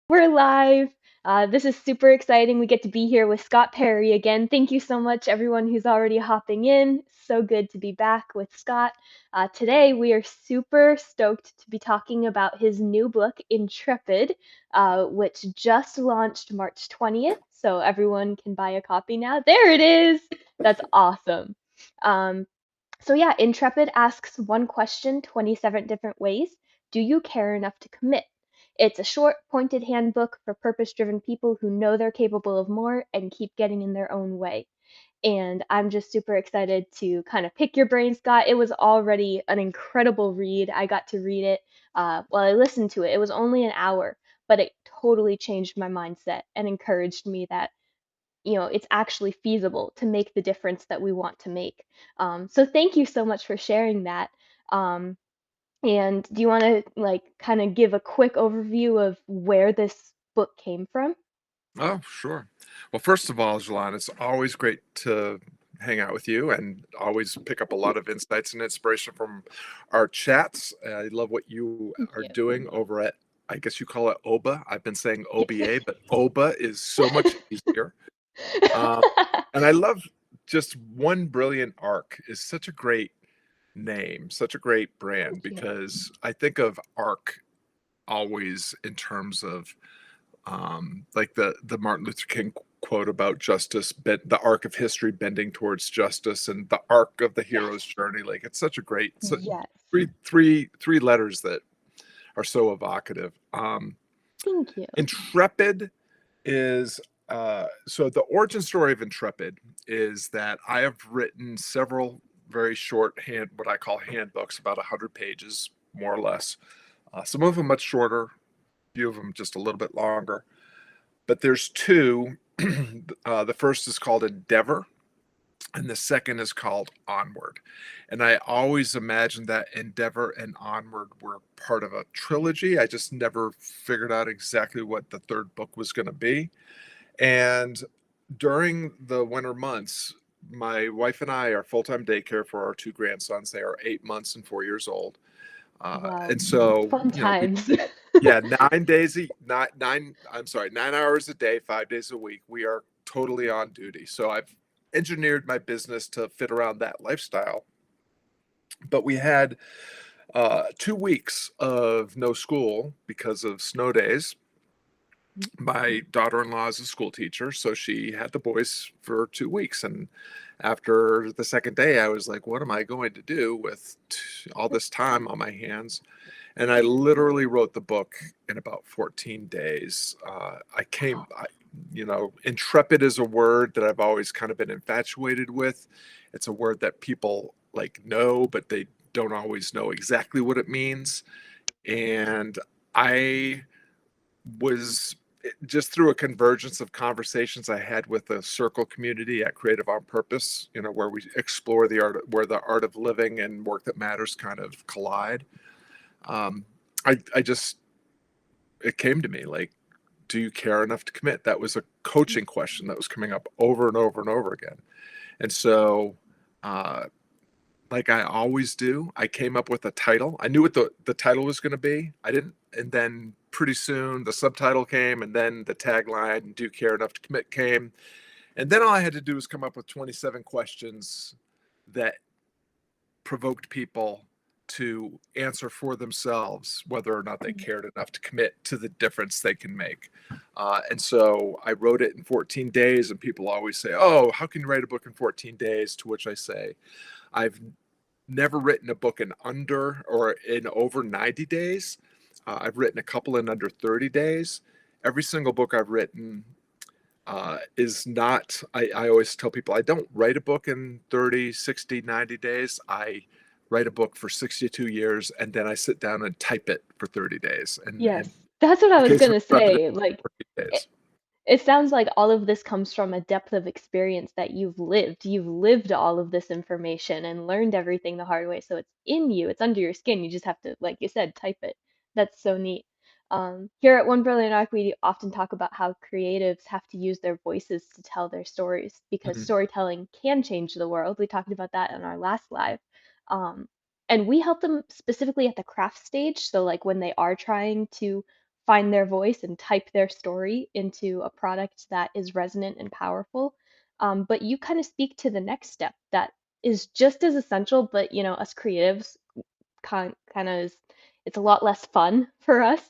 We're live. This is super exciting. We get to be here with Scott Perry again. Thank you so much, everyone who's already hopping in. So good to be back with Scott. Today, we are super stoked to be talking about his new book, Intrepid, which just launched March 20th. So everyone can buy a copy now. There it is. That's awesome. Um, yeah, Intrepid asks one question 27 different ways. Do you care enough to commit? It's a short, pointed handbook for purpose-driven people who know they're capable of more and keep getting in their own way. And I'm just super excited to kind of pick your brain, Scott. It was already an incredible read. I got to read it. I listened to it. It was only an hour, but it totally changed my mindset and encouraged me that it's actually feasible to make the difference that we want to make. So thank you so much for sharing that. Um, and do you want to like kind of give a quick overview of where this book came from? Oh, sure. Well, first of all, Jalan, it's always great to hang out with you and always pick up a lot of insights and inspiration from our chats. I love what you Thank are you. doing over at, I guess you call it OBA. I've been saying Yeah. OBA, but OBA is so much easier. Um, and I love just one brilliant arc is such a great name, such a great brand, Thank you. because I think of arc always in terms of like the Martin Luther King quote about justice, the arc of history bending towards justice, and the arc of the hero's Yes. journey. Like it's such a great Yes. three letters that are so evocative. Thank you. Intrepid is so the origin story of Intrepid is that I have written several very short what I call handbooks, about 100 pages more or less. Some of them much shorter, a few of them just a little bit longer. But there's two. The first is called Endeavor, and the second is called Onward. And I always imagined that Endeavor and Onward were part of a trilogy. I just never figured out exactly what the third book was going to be. And during the winter months, my wife and I are full time daycare for our two grandsons. They are 8 months and 4 years old. Wow. And so, Fun we times. yeah, 9 days, I'm sorry, 9 hours a day, 5 days a week. We are totally on duty. So I've engineered my business to fit around that lifestyle. But we had 2 weeks of no school because of snow days. My daughter in law is a school teacher, so she had the boys for 2 weeks. And after the second day, I was like, what am I going to do with all this time on my hands? And I literally wrote the book in about 14 days. Intrepid is a word that I've always kind of been infatuated with. It's a word that people like know, but they don't always know exactly what it means. And I was just through a convergence of conversations I had with the circle community at Creative on Purpose, where we explore the art, where the art of living and work that matters kind of collide. Um, I just, it came to me like, do you care enough to commit? That was a coaching question that was coming up over and over and over again. And so, uh, like I always do, I came up with a title. I knew what the title was going to be. I didn't, and then pretty soon the subtitle came, and then the tagline, "Do you care enough to commit?" came, and then all I had to do was come up with 27 questions that provoked people to answer for themselves whether or not they cared enough to commit to the difference they can make. And so I wrote it in 14 days, and people always say, "Oh, how can you write a book in 14 days?" To which I say, I've never written a book in under or in over 90 days. I've written a couple in under 30 days. Every single book I've written is not, I always tell people I don't write a book in 30, 60, 90 days. I write a book for 62 years, and then I sit down and type it for 30 days. And Yes. in That's what I the was case of gonna Intrepid, say. Like, 40 it, days. it sounds like all of this comes from a depth of experience that you've lived. You've lived all of this information and learned everything the hard way. So it's in you, it's under your skin. You just have to, like you said, type it. That's so neat. Here at One Brilliant Arc, we often talk about how creatives have to use their voices to tell their stories because Mhm. storytelling can change the world. We talked about that in our last live. Um, and we help them specifically at the craft stage. So, like when they are trying to find their voice and type their story into a product that is resonant and powerful. But you kind of speak to the next step that is just as essential, but us creatives kind of is it's a lot less fun for us.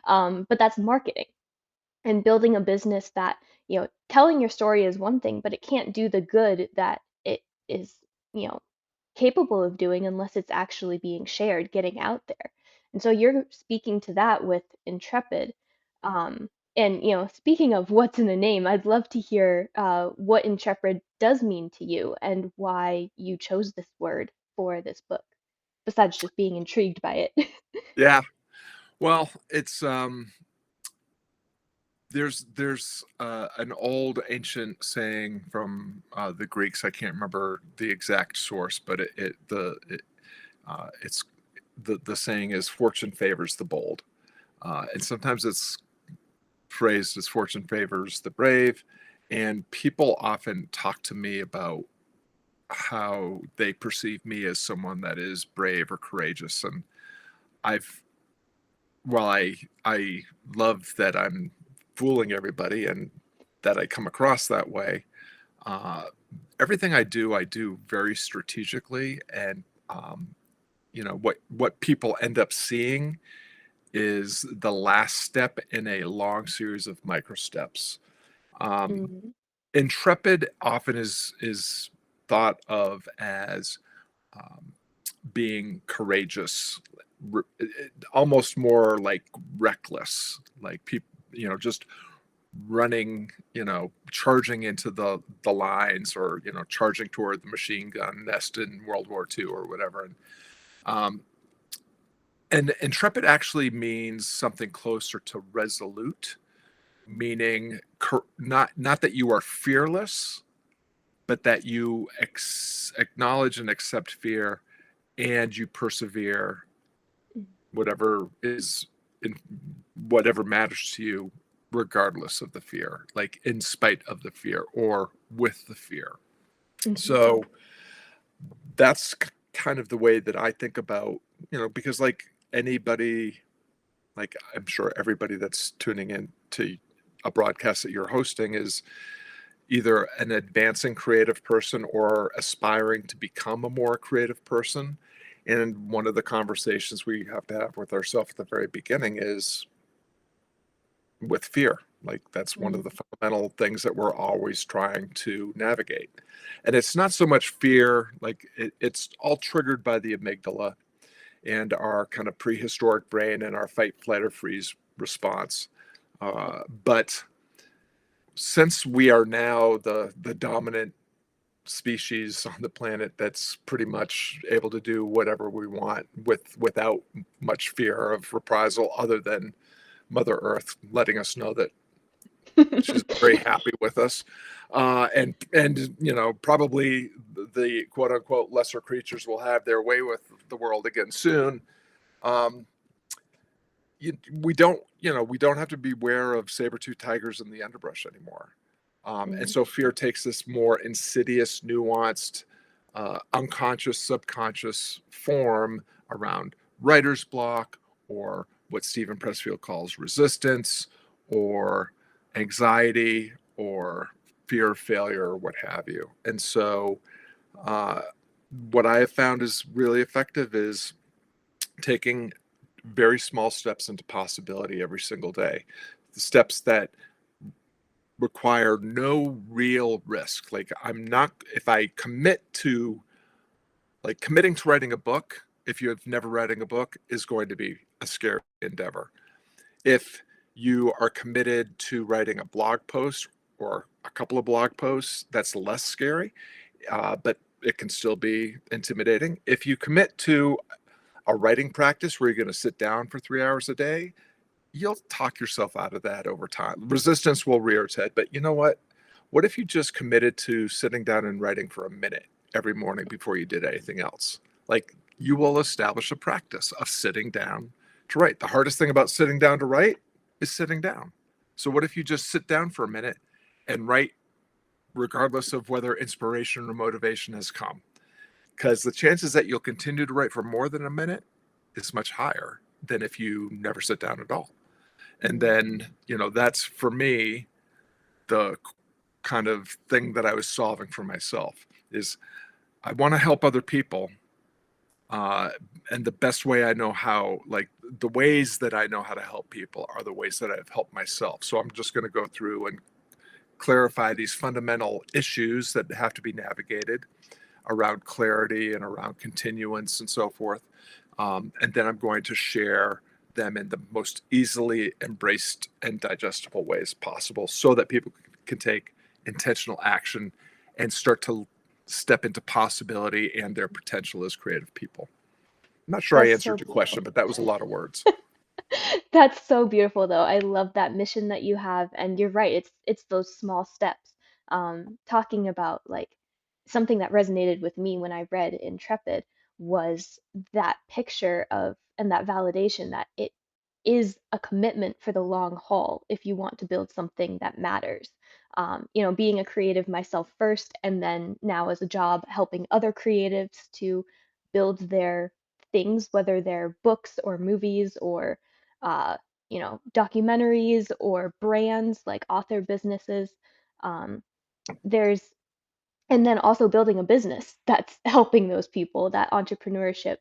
But that's marketing and building a business that, telling your story is one thing, but it can't do the good that it is, you know, capable of doing unless it's actually being shared, getting out there. And so you're speaking to that with Intrepid. And speaking of what's in the name, I'd love to hear what Intrepid does mean to you and why you chose this word for this book, besides just being intrigued by it. Yeah. Well, it's there's an old ancient saying from the Greeks. I can't remember the exact source, but it's the saying is fortune favors the bold, and sometimes it's phrased as fortune favors the brave. And people often talk to me about how they perceive me as someone that is brave or courageous, and I've while I love that I'm fooling everybody and that I come across that way. Uh, Everything I do very strategically, and what people end up seeing is the last step in a long series of micro steps. Um, Mhm. Intrepid often is thought of as um, being courageous, almost more like reckless, like people, just running, charging into the lines, or charging toward the machine gun nest in World War II or whatever. Um, and intrepid actually means something closer to resolute, meaning not that you are fearless, but that you acknowledge and accept fear, and you persevere whatever is in whatever matters to you, regardless of the fear, like in spite of the fear or with the fear. Mhm. So that's kind of the way that I think about, because like anybody, like I'm sure everybody that's tuning in to a broadcast that you're hosting is either an advancing creative person or aspiring to become a more creative person. And one of the conversations we have to have with ourselves at the very beginning is with fear. Like that's one of the Mhm. fundamental things that we're always trying to navigate. And it's not so much fear, like it's all triggered by the amygdala and our kind of prehistoric brain and our fight, flight, or freeze response. But since we are now the dominant species on the planet that's pretty much able to do whatever we want without much fear of reprisal, other than Mother Earth letting us know that she's very happy with us, and probably the quote unquote lesser creatures will have their way with the world again soon. Um, we don't have to beware of saber-tooth tigers in the underbrush anymore. And Mhm. so fear takes this more insidious, nuanced, unconscious, subconscious form around writer's block, or what Stephen Pressfield calls resistance, or anxiety, or fear of failure, or what have you. And so uh, what I have found is really effective is taking very small steps into possibility every single day. The steps that require no real risk. Like I'm not, if I commit to, like committing to writing a book, if you have never writing a book, is going to be a scary endeavor. If you are committed to writing a blog post or a couple of blog posts, that's less scary, but it can still be intimidating. If you commit to a writing practice where you're going to sit down for 3 hours a day, you'll talk yourself out of that over time. Resistance will rear its head, but you know what? What if you just committed to sitting down and writing for a minute every morning before you did anything else? Like you will establish a practice of sitting down to write. The hardest thing about sitting down to write is sitting down. So what if you just sit down for a minute and write regardless of whether inspiration or motivation has come? Because the chances that you'll continue to write for more than a minute is much higher than if you never sit down at all. And then, that's for me the kind of thing that I was solving for myself is I want to help other people. Uh, and the best way I know how, like the ways that I know how to help people are the ways that I've helped myself. So I'm just going to go through and clarify these fundamental issues that have to be navigated around clarity and around continuance and so forth. And then I'm going to share them in the most easily embraced and digestible ways possible so that people can take intentional action and start to step into possibility and their potential as creative people. I'm not sure I That's so answered your question, beautiful. but that was a lot of words. That's so beautiful though. I love that mission that you have, and you're right. It's those small steps. Talking about like something that resonated with me when I read Intrepid was that picture of and that validation that it is a commitment for the long haul if you want to build something that matters. Being a creative myself first, and then now as a job helping other creatives to build their things, whether they're books or movies or uh, documentaries or brands like author businesses. Um, there's and then also building a business that's helping those people, that entrepreneurship.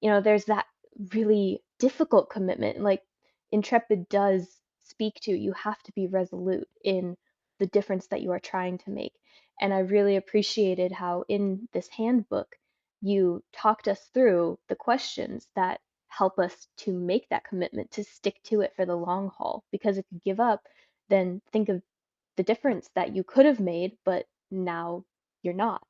There's that really difficult commitment. Like Intrepid does speak to, you have to be resolute in the difference that you are trying to make. And I really appreciated how in this handbook you talked us through the questions that help us to make that commitment to stick to it for the long haul. Because if you give up, then think of the difference that you could have made, but now you're not.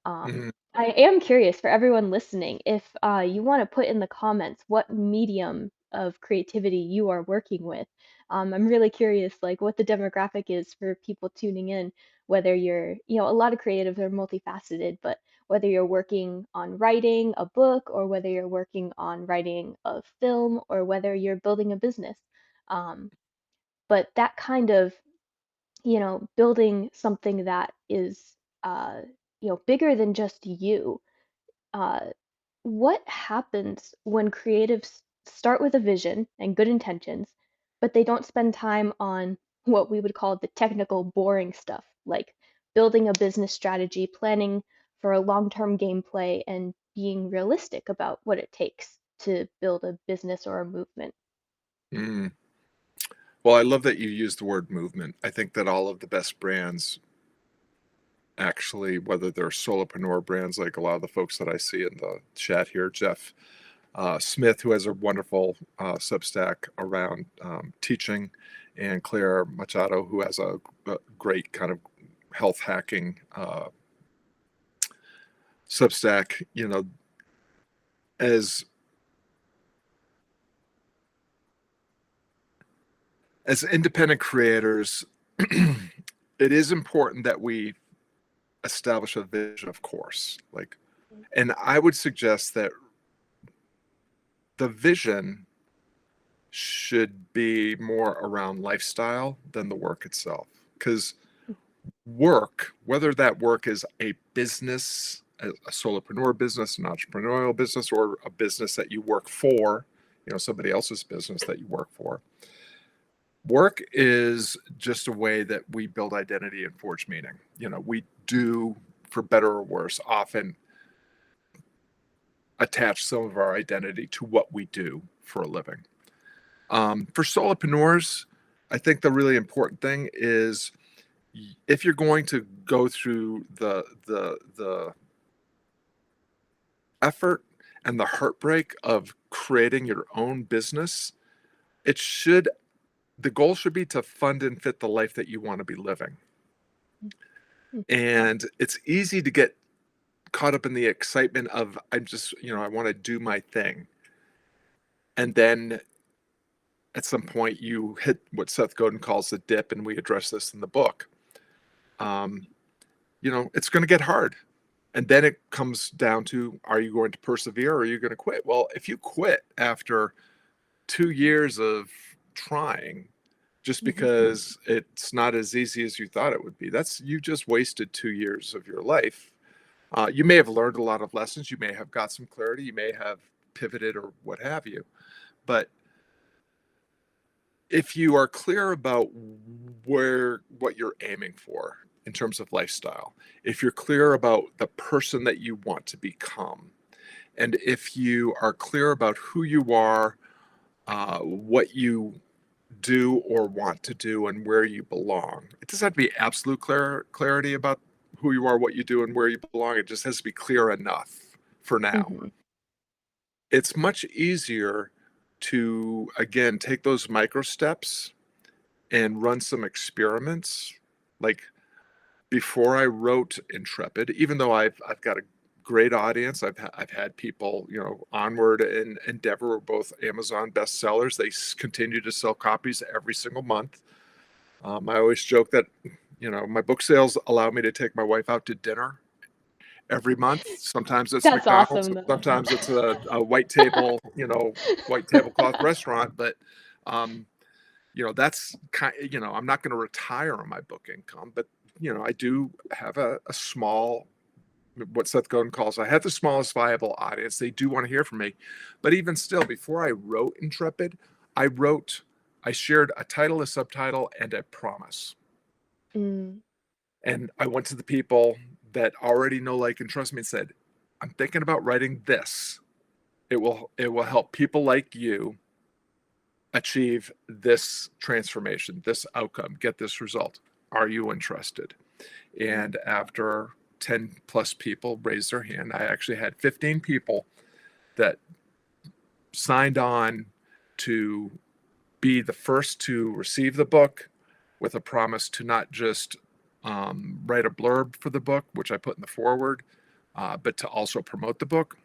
Mhm. I am curious for everyone listening if you want to put in the comments what medium of creativity you are working with. I'm really curious, like what the demographic is for people tuning in, whether you're, a lot of creatives are multifaceted, but whether you're working on writing a book or whether you're working on writing a film or whether you're building a business. Um, but that kind of building something that is, uh, bigger than just you. Uh, what happens when creatives start with a vision and good intentions, but they don't spend time on what we would call the technical, boring stuff, like building a business strategy, planning for a long-term gameplay, and being realistic about what it takes to build a business or a movement? Mm. Well, I love that you used the word movement. I think that all of the best brands, actually, whether they're solopreneur brands like a lot of the folks that I see in the chat here, Jeff Smith, who has a wonderful Substack around teaching, and Claire Machado, who has a great kind of health hacking Substack. As as independent creators, it is important that we establish a vision, of course. And I would suggest that the vision should be more around lifestyle than the work itself. Because work, whether that work is a business, a solopreneur business, an entrepreneurial business, or a business that you work for, somebody else's business that you work for, work is just a way that we build identity and forge meaning. We do, for better or worse, often attach some of our identity to what we do for a living. For solopreneurs, I think the really important thing is if you're going to go through the effort and the heartbreak of creating your own business, it should the goal should be to fund and fit the life that you want to be living. And it's easy to get caught up in the excitement of I want to do my thing. And then at some point you hit what Seth Godin calls the dip, and we address this in the book. Um, it's going to get hard. And then it comes down to, are you going to persevere or are you going to quit? Well, if you quit after 2 years of trying, just Mhm. because it's not as easy as you thought it would be, you just wasted 2 years of your life. You may have learned a lot of lessons. You may have got some clarity. You may have pivoted or what have you. But if you are clear about what you're aiming for in terms of lifestyle, if you're clear about the person that you want to become, and if you are clear about who you are, what you do or want to do, and where you belong. It doesn't have to be absolute clarity about who you are, what you do, and where you belong. It just has to be clear enough for now. Mhm. It's much easier to, again, take those micro steps and run some experiments. Like before I wrote Intrepid, even though I've got a great audience, I've had people, Onward and Endeavor were both Amazon bestsellers. They continue to sell copies every single month. I always joke that my book sales allow me to take my wife out to dinner every month. Sometimes it's That's McDonald's, awesome, though. sometimes it's a white table, white tablecloth restaurant. But um, that's I'm not going to retire on my book income, but I do have a small, what Seth Godin calls, I have the smallest viable audience. They do want to hear from me. But even still, before I wrote Intrepid, I shared a title, a subtitle, and a promise. Mm, And I went to the people that already know, like, and trust me and said, I'm thinking about writing this. It will help people like you achieve this transformation, this outcome, get this result. Are you interested? mm, And after 10 plus people raised their hand, I actually had 15 people that signed on to be the first to receive the book, with a promise to not just write a blurb for the book, which I put in the foreword, but to also promote the book.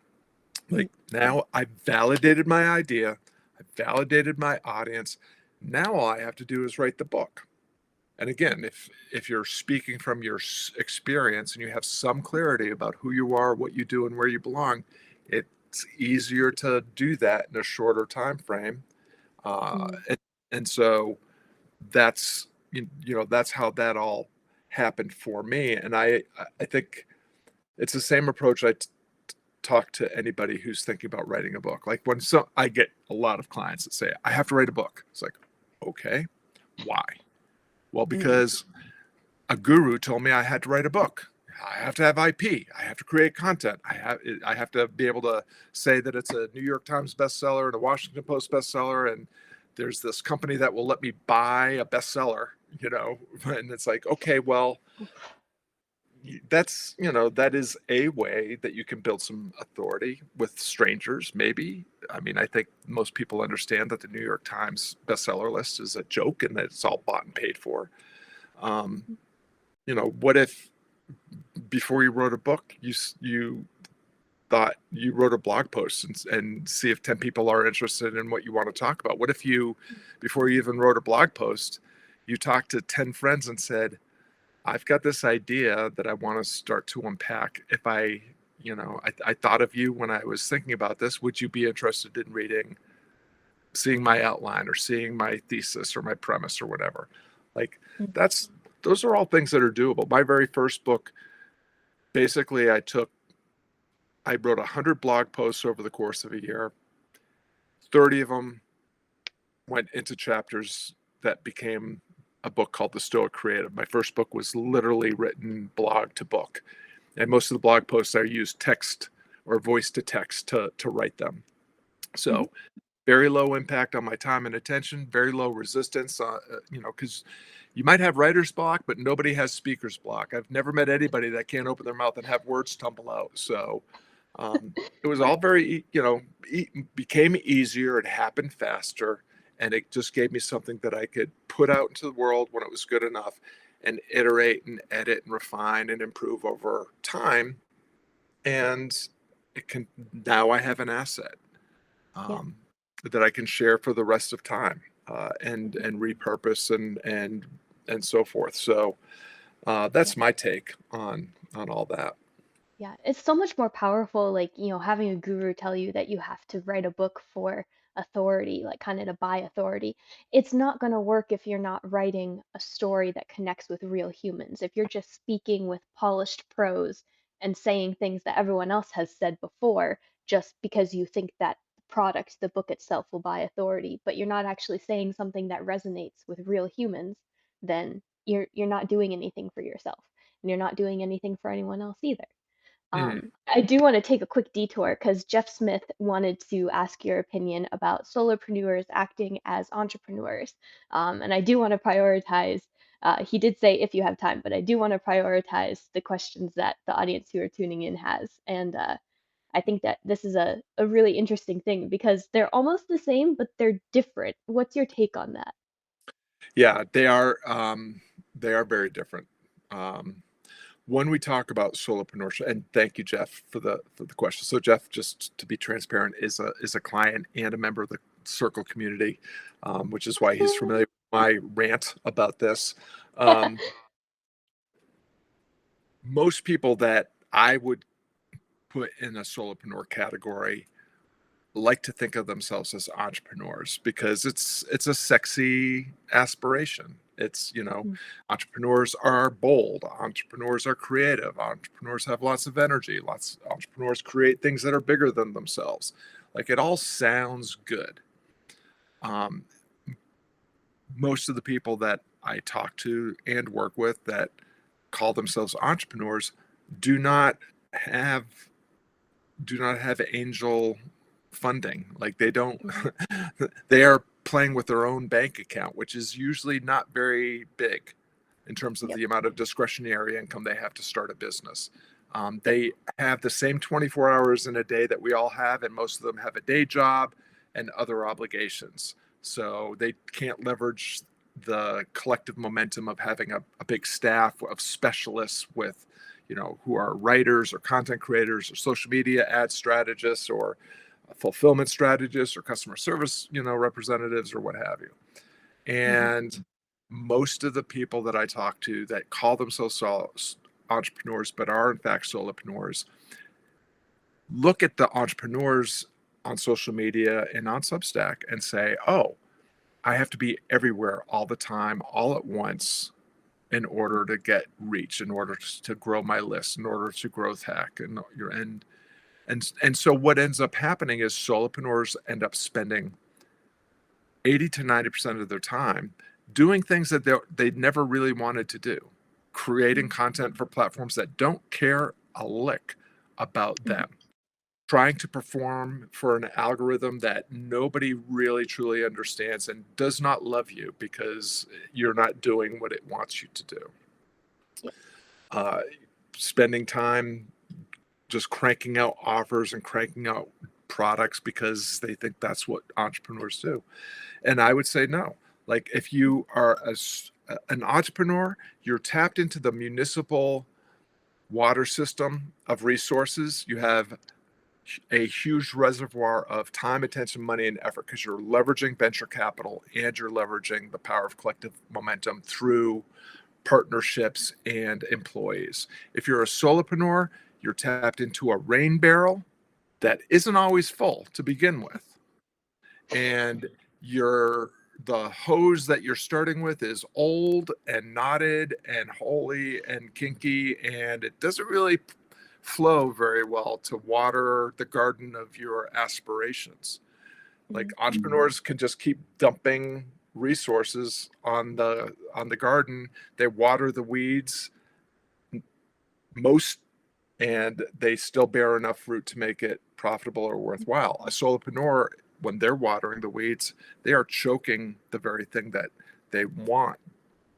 mm. Like, now I validated my idea, I validated my audience. Now all I have to do is write the book. And again, if you're speaking from your experience and you have some clarity about who you are, what you do, and where you belong, it's easier to do that in a shorter time frame. Uh, Mm. and, and so that's that's how that all happened for me. And I think it's the same approach talk to anybody who's thinking about writing a book. Like, I get a lot of clients that say, I have to write a book. It's like, okay, why? Well, Mm. because a guru told me I had to write a book. I have to have IP. I have to create content. I have to be able to say that it's a New York Times bestseller and a Washington Post bestseller, and there's this company that will let me buy a bestseller, and it's like, okay, well, that is a way that you can build some authority with strangers, maybe. I mean, I think most people understand that the New York Times bestseller list is a joke and that it's all bought and paid for. Um, what if before you wrote a book, you thought you wrote a blog post and see if 10 people are interested in what you want to talk about? What if you, before you even wrote a blog post, you talked to 10 friends and said, I've got this idea that I want to start to unpack. If I thought of you when I was thinking about this. Would you be interested in seeing my outline or seeing my thesis or my premise or whatever? Like, Mm. that's, those are all things that are doable. My very first book, basically, I wrote 100 blog posts over the course of a year. 30 of them went into chapters that became a book called The Stoic Creative. My first book was literally written blog to book. And most of the blog posts, I used text or voice to text to write them. Mhm. So very low impact on my time and attention, very low resistance, because you might have writer's block, but nobody has speaker's block. I've never met anybody that can't open their mouth and have words tumble out. So it was all very, became easier. It happened faster. And it just gave me something that I could put out into the world when it was good enough and iterate and edit and refine and improve over time. And now I have an asset Yeah. um, that I can share for the rest of time, and repurpose and so forth. So Yeah. that's my take on all that. Yeah, it's so much more powerful, like, having a guru tell you that you have to write a book for authority, like kind of to buy authority. It's not going to work if you're not writing a story that connects with real humans. If you're just speaking with polished prose and saying things that everyone else has said before, just because you think that the product, the book itself, will buy authority, but you're not actually saying something that resonates with real humans, then you're not doing anything for yourself, and you're not doing anything for anyone else either. Mm. I do want to take a quick detour because Jeff Smith wanted to ask your opinion about solopreneurs acting as entrepreneurs. And I do want to prioritize, he did say if you have time, but I do want to prioritize the questions that the audience who are tuning in has. And I think that this is a really interesting thing because they're almost the same, but they're different. What's your take on that? Yeah, they are very different. Um, when we talk about solopreneurship, and thank you, Jeff, for the question. So Jeff, just to be transparent, is a client and a member of the Circle community, which is why he's familiar with my rant about this. Um, most people that I would put in a solopreneur category like to think of themselves as entrepreneurs because it's a sexy aspiration. It's, Mhm. entrepreneurs are bold, entrepreneurs are creative, entrepreneurs have lots of energy, lots entrepreneurs create things that are bigger than themselves. Like it all sounds good. Um, Most of the people that I talk to and work with that call themselves entrepreneurs do not have do not have angel funding. Like they don't, Mhm. they are playing with their own bank account, which is usually not very big in terms of Yep. the amount of discretionary income they have to start a business. They have the same 24 hours in a day that we all have, and most of them have a day job and other obligations. So they can't leverage the collective momentum of having a big staff of specialists with, who are writers or content creators or social media ad strategists or fulfillment strategists or customer service, representatives or what have you. Mhm. And most of the people that I talk to that call themselves entrepreneurs but are in fact solopreneurs look at the entrepreneurs on social media and on Substack and say, "Oh, I have to be everywhere all the time, all at once." In order to get reach, in order to grow my list, in order to growth hack, and and so what ends up happening is solopreneurs end up spending 80 to 90% of their time doing things that they never really wanted to do, creating Mhm. content for platforms that don't care a lick about Mhm. them, trying to perform for an algorithm that nobody really truly understands and does not love you because you're not doing what it wants you to do. Yep. uh, Spending time just cranking out offers and cranking out products because they think that's what entrepreneurs do. And I would say no. Like if you are an entrepreneur, you're tapped into the municipal water system of resources. You have a huge reservoir of time, attention, money, and effort because you're leveraging venture capital and you're leveraging the power of collective momentum through partnerships and employees. If you're a solopreneur, you're tapped into a rain barrel that isn't always full to begin with. And you're the hose that you're starting with is old and knotted and holy and kinky, and it doesn't really flow very well to water the garden of your aspirations. Like Mhm. entrepreneurs can just keep dumping resources on the garden. They water the weeds most, and they still bear enough fruit to make it profitable or worthwhile. A solopreneur, when they're watering the weeds, they are choking the very thing that they want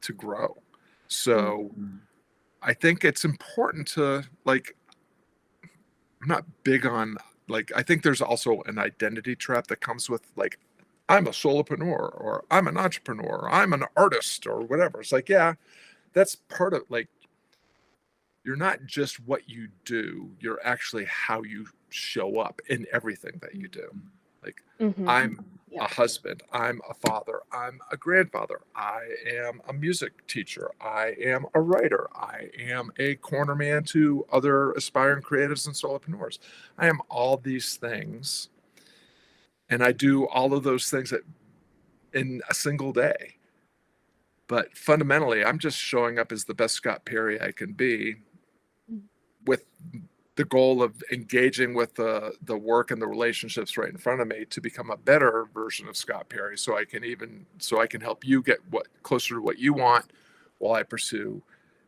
to grow. Mhm. So I think it's important to, like, I'm not big on, like, I think there's also an identity trap that comes with, like, I'm a solopreneur or I'm an entrepreneur or I'm an artist or whatever. It's like, yeah, that's part of, like, you're not just what you do, you're actually how you show up in everything that you do. Like, Mhm. I'm Yep. a husband, I'm a father, I'm a grandfather, I am a music teacher, I am a writer, I am a corner man to other aspiring creatives and solopreneurs. I am all these things, and I do all of those things in a single day. But fundamentally, I'm just showing up as the best Scott Perry I can be Mhm. with the goal of engaging with the work and the relationships right in front of me to become a better version of Scott Perry, so I can help you get what closer to what you want, while I pursue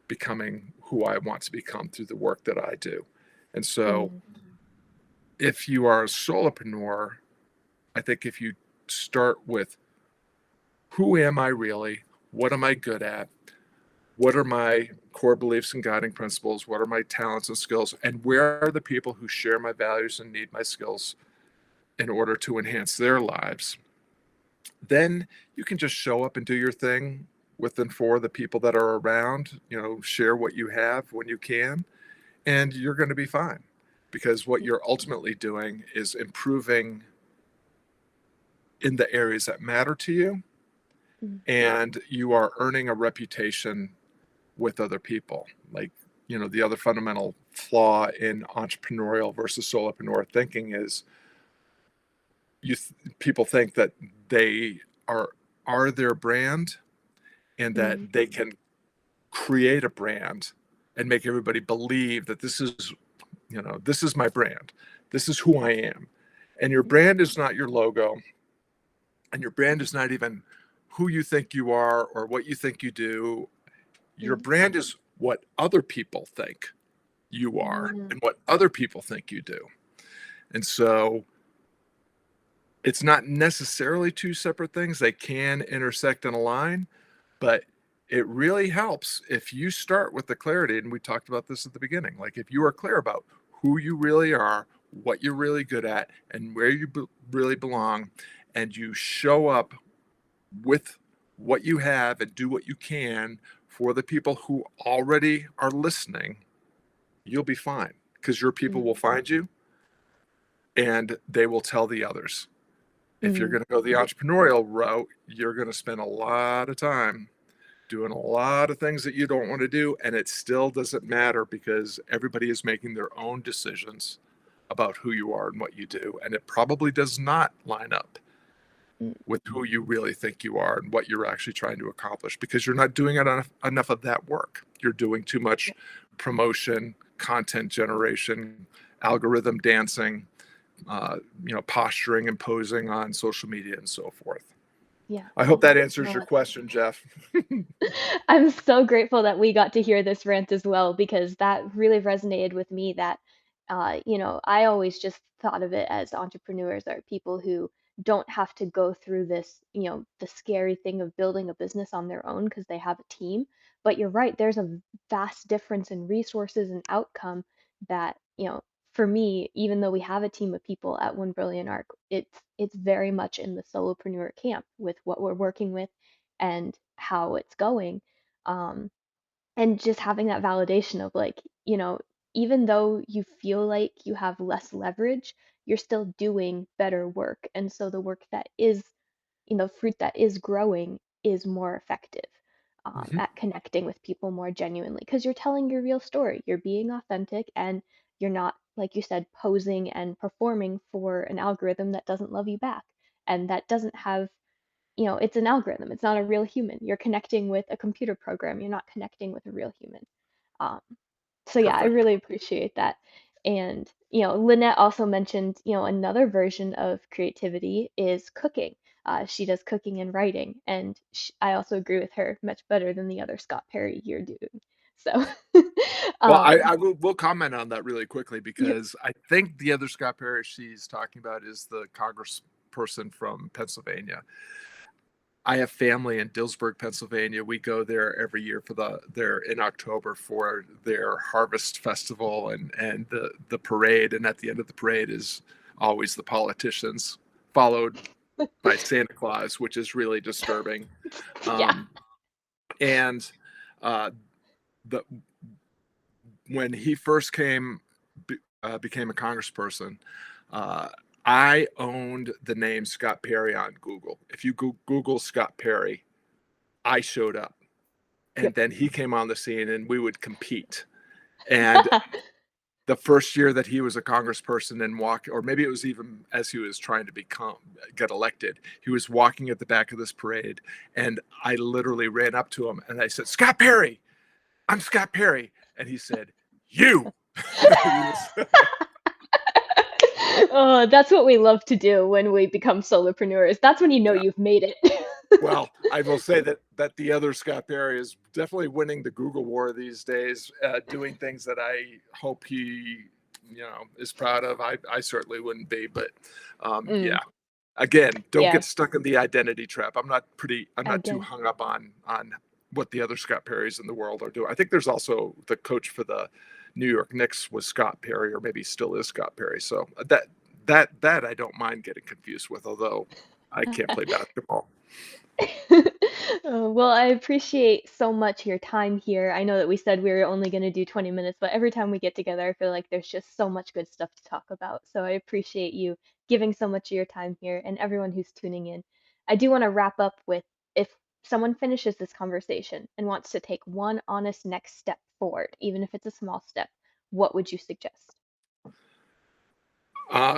becoming who I want to become through the work that I do. And so Mm, if you are a solopreneur, I think if you start with, who am I really? What am I good at? What are my core beliefs and guiding principles? What are my talents and skills? And where are the people who share my values and need my skills in order to enhance their lives? Then you can just show up and do your thing with and for the people that are around, share what you have when you can, and you're going to be fine, because what you're ultimately doing is improving in the areas that matter to you, mm, and you are earning a reputation with other people. Like, the other fundamental flaw in entrepreneurial versus solopreneur thinking is people think that they are their brand, and that mm, they can create a brand and make everybody believe that this is my brand. This is who I am. And your brand is not your logo, and your brand is not even who you think you are or what you think you do. Your mm, brand is what other people think you are mm, and what other people think you do. And so it's not necessarily two separate things. They can intersect and align, but it really helps if you start with the clarity. And we talked about this at the beginning. Like, if you are clear about who you really are, what you're really good at, and where you really belong, and you show up with what you have and do what you can for the people who already are listening, you'll be fine, because your people will mm, find you and they will tell the others. If you're mm, going to go the entrepreneurial route, you're going to spend a lot of time doing a lot of things that you don't want to do, and it still doesn't matter, because everybody is making their own decisions about who you are and what you do, and it probably does not line up mm, with who you really think you are and what you're actually trying to accomplish, because you're not doing enough of that work. You're doing too much yeah, promotion, content generation, algorithm dancing, posturing and posing on social media and so forth. yeah. I hope that answers No, your question, Jeff. I'm so grateful that we got to hear this rant as well, because that really resonated with me that I always just thought of it as entrepreneurs are people who don't have to go through this, the scary thing of building a business on their own because they have a team. But you're right, there's a vast difference in resources and outcome that, for me, even though we have a team of people at One Brilliant Arc, it's very much in the solopreneur camp with what we're working with and how it's going. Um, and just having that validation of like, even though you feel like you have less leverage, you're still doing better work. And so the work that is, fruit that is growing is more effective Mhm. at connecting with people more genuinely because you're telling your real story. You're being authentic and you're not, like you said, posing and performing for an algorithm that doesn't love you back and that doesn't have, it's an algorithm. It's not a real human. You're connecting with a computer program. You're not connecting with a real human. Um, so yeah, I Perfect. really appreciate that. And, Lynette also mentioned, another version of creativity is cooking. She does cooking and writing, and I also agree with her much better than the other Scott Perry you're doing. So, Well, um, we'll comment on that really quickly, you because I think the other Scott Parrish she's talking about is the congressperson from Pennsylvania. I have family in Dillsburg, Pennsylvania. We go there every year for they're in October for their harvest festival and the parade. And at the end of the parade is always the politicians, followed by Santa Claus, which is really disturbing. yeah, Um, and uh, the when he first became a congressperson, uh, I owned the name Scott Perry on Google. If you Google Scott Perry, I showed up. And yep. then he came on the scene and we would compete. And the first year that he was a congressperson and or maybe it was even as he was trying to get elected, he was walking at the back of this parade. And I literally ran up to him and I said, "Scott Perry, I'm Scott Perry." And he said, "You." You just Oh, that's what we love to do when we become solopreneurs. That's when you know yeah. you've made it. Well, I will say that the other Scott Perry is definitely winning the Google war these days, doing things that I hope he, is proud of. I certainly wouldn't be, but Mm, yeah. Again, don't yeah, get stuck in the identity trap. I'm I not get too it. hung up on what the other Scott Perrys in the world are doing. I think there's also the coach for the New York Knicks was Scott Perry, or maybe still is Scott Perry. So that I don't mind getting confused with, although I can't play basketball. Oh, well, I appreciate so much your time here. I know that we said we were only going to do 20 minutes, but every time we get together, I feel like there's just so much good stuff to talk about. So I appreciate you giving so much of your time here and everyone who's tuning in. I do want to wrap up with if someone finishes this conversation and wants to take one honest next step forward, even if it's a small step, what would you suggest?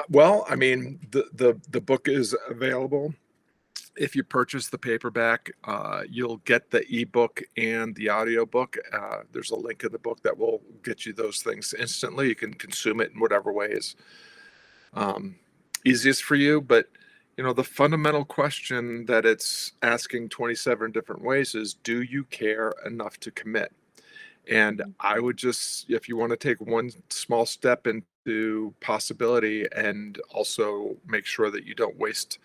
Well, I mean, the book is available. If you purchase the paperback, you'll get the ebook and the audiobook. There's a link in the book that will get you those things instantly. You can consume it in whatever way is um, easiest for you. But the fundamental question that it's asking 27 different ways is, do you care enough to commit? And Mhm. I would just, if you want to take one small step into possibility and also make sure that you don't waste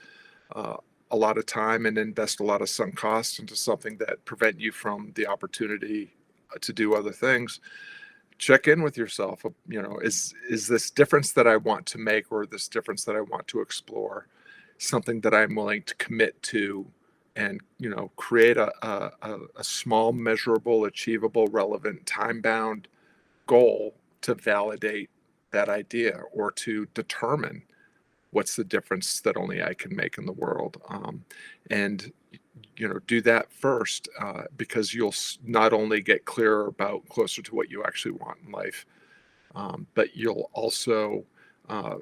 uh, a lot of time and invest a lot of sunk costs into something that prevent you from the opportunity to do other things, check in with yourself. Is this difference that I want to make, or this difference that I want to explore, something that I'm willing to commit to, and create a small, measurable, achievable, relevant, time bound goal to validate that idea, or to determine what's the difference that only I can make in the world. And do that first, because you'll not only get clearer about closer to what you actually want in life, but you'll also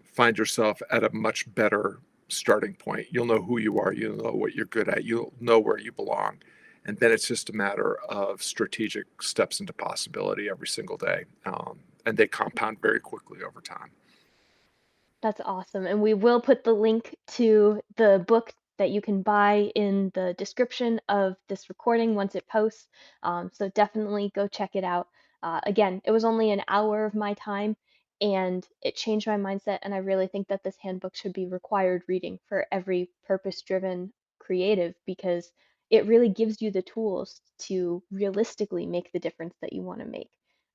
find yourself at a much better starting point. You'll know who you are, you'll know what you're good at, you'll know where you belong. And then it's just a matter of strategic steps into possibility every single day. And they compound very quickly over time. That's awesome. And we will put the link to the book that you can buy in the description of this recording once it posts. So definitely go check it out. Again, it was only an hour of my time and it changed my mindset. And I really think that this handbook should be required reading for every purpose-driven creative because it really gives you the tools to realistically make the difference that you want to make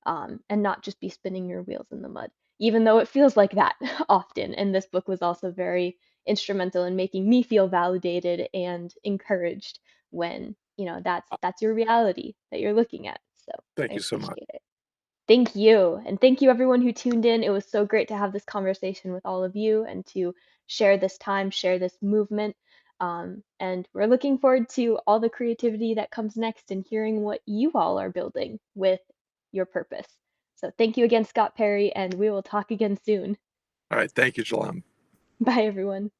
and not just be spinning your wheels in the mud even though it feels like that often. And this book was also very instrumental in making me feel validated and encouraged when, that's your reality that you're looking at. So I Thank you so much. appreciate it. Thank you. And thank you everyone who tuned in. It was so great to have this conversation with all of you and to share this time, share this movement. And we're looking forward to all the creativity that comes next and hearing what you all are building with your purpose. So thank you again, Scott Perry, and we will talk again soon. All right. Thank you, Jalem. Bye, everyone.